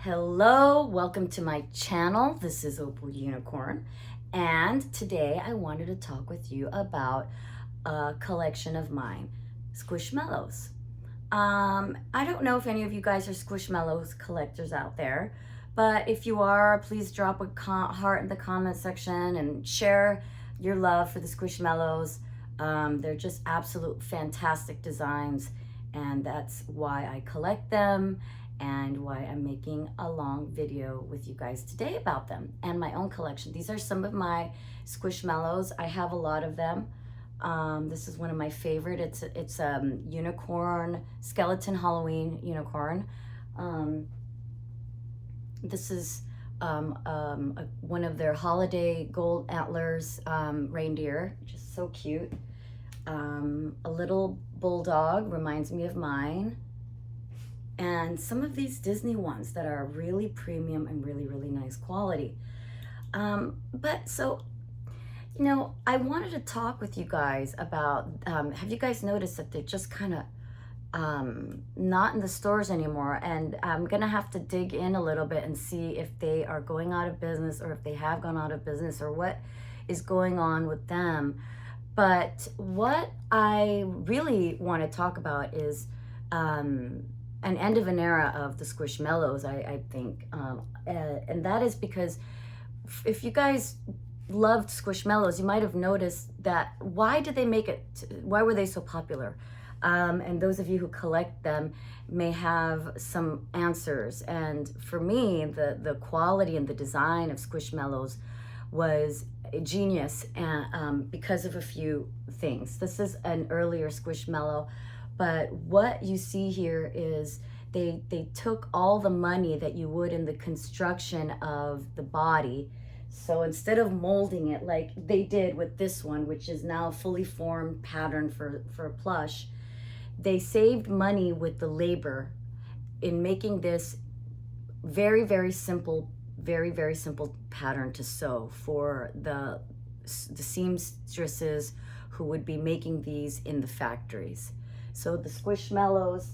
Hello, welcome to my channel. This is Opal Unicorn, and today I wanted to talk with you about a collection of mine, Squishmallows. I don't know if any of you guys are Squishmallows collectors out there, but if you are, please drop a heart in the comment section and share your love for the Squishmallows. They're just absolute fantastic designs, and that's why I collect them and why I'm making a long video with you guys today about them and my own collection. These are some of my Squishmallows. I have a lot of them. This is one of my favorite. It's unicorn, skeleton Halloween unicorn. This is one of their holiday gold antlers reindeer, just so cute. A little bulldog reminds me of mine. And some of these Disney ones that are really premium and really nice quality. But so, you know, I wanted to talk with you guys about, have you guys noticed that they're just kind of not in the stores anymore? And I'm gonna have to dig in a little bit and see if they are going out of business or if they have gone out of business or what is going on with them. But what I really want to talk about is an end of an era of the Squishmallows, I think. And that is because if you guys loved Squishmallows, you might have noticed that why did they make it, why were they so popular? And those of you who collect them may have some answers. And for me, the quality and the design of Squishmallows was genius because of a few things. This is an earlier Squishmallow, but what you see here is they took all the money that you would in the construction of the body. So instead of molding it like they did with this one, which is now a fully formed pattern for a plush, they saved money with the labor in making this very simple pattern to sew for the seamstresses who would be making these in the factories. So the Squishmallows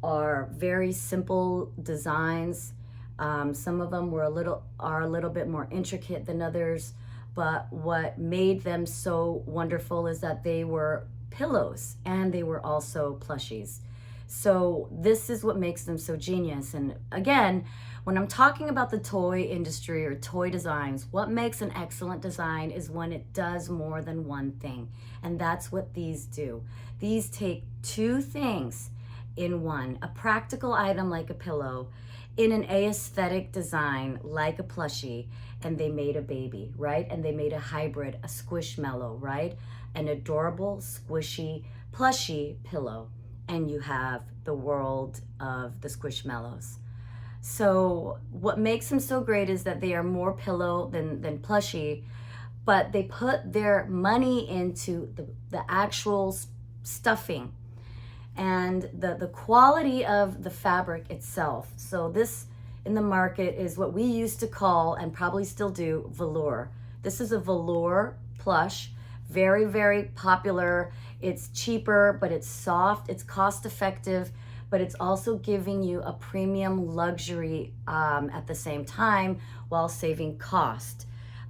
are very simple designs. Some of them are a little bit more intricate than others, but what made them so wonderful is that they were pillows and they were also plushies. So this is what makes them so genius. And again, when I'm talking about the toy industry or toy designs, what makes an excellent design is when it does more than one thing. And that's what these do. These take two things in one: a practical item like a pillow, in an aesthetic design like a plushie, and they made a baby, right? And they made a hybrid, a Squishmallow, right? An adorable, squishy, plushy pillow. And you have the world of the Squishmallows. So what makes them so great is that they are more pillow than plushy, but they put their money into the actual stuffing and the quality of the fabric itself. So this in the market is what we used to call, and probably still do, velour. This is a velour plush, very popular. It's cheaper, but it's soft, it's cost effective, but it's also giving you a premium luxury at the same time while saving cost.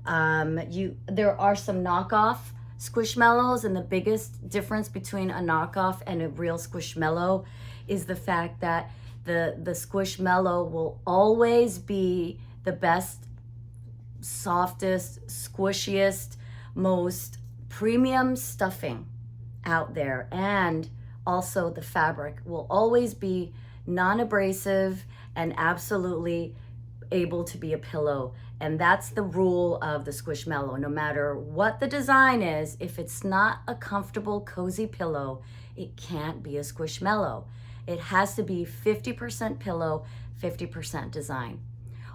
There are some knockoff Squishmallows, and the biggest difference between a knockoff and a real Squishmallow is the fact that the Squishmallow will always be the best, softest, squishiest, most premium stuffing out there. And also the fabric will always be non-abrasive and absolutely able to be a pillow. And that's the rule of the Squishmallow. No matter what the design is, if it's not a comfortable, cozy pillow, it can't be a Squishmallow. It has to be 50% pillow, 50% design.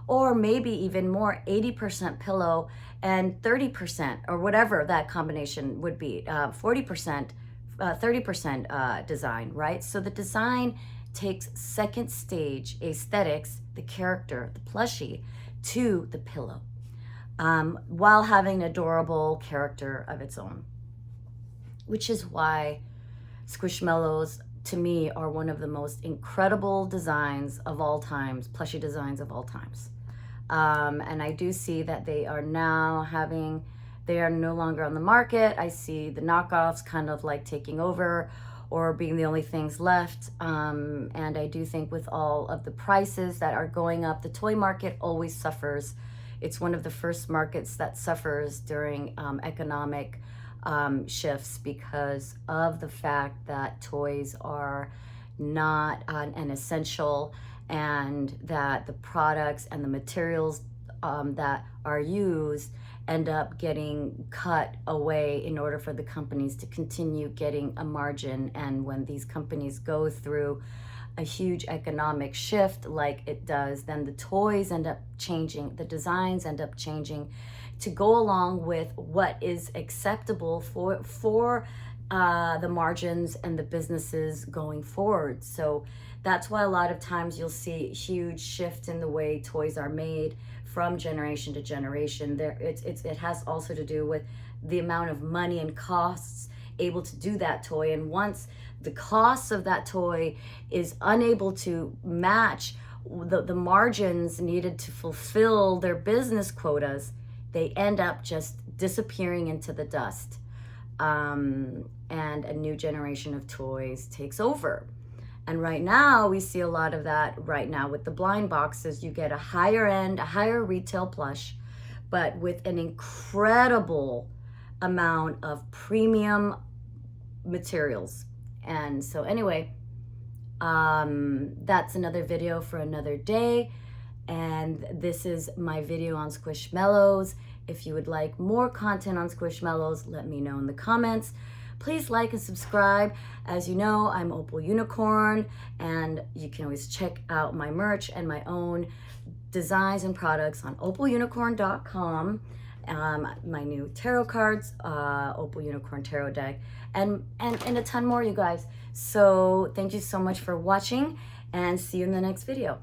Or maybe even more, 80% pillow and 30%, or whatever that combination would be, 40%, 30% design, right? So the design takes second stage aesthetics, the character, the plushie, to the pillow, while having an adorable character of its own, which is why Squishmallows to me, are one of the most incredible designs of all times, plushie designs of all times. And I do see that they are no longer on the market. I see the knockoffs kind of like taking over or being the only things left. And I do think with all of the prices that are going up, the toy market always suffers. It's one of the first markets that suffers during economic shifts because of the fact that toys are not an essential, and that the products and the materials that are used end up getting cut away in order for the companies to continue getting a margin. And when these companies go through a huge economic shift like it does, then the toys end up changing, the designs end up changing to go along with what is acceptable for the margins and the businesses going forward. So that's why a lot of times you'll see a huge shift in the way toys are made from generation to generation. It has also to do with the amount of money and costs able to do that toy. And once the cost of that toy is unable to match the margins needed to fulfill their business quotas, they end up just disappearing into the dust. And a new generation of toys takes over. And right now, we see a lot of that right now with the blind boxes. You get a higher end, a higher retail plush, but with an incredible amount of premium materials. And so anyway, that's another video for another day. And this is my video on Squishmallows. If you would like more content on Squishmallows, let me know in the comments. Please like and subscribe. As you know, I'm Opal Unicorn, and you can always check out my merch and my own designs and products on opalunicorn.com. My new tarot cards, Opal Unicorn Tarot deck, and a ton more, you guys. So thank you so much for watching, and see you in the next video.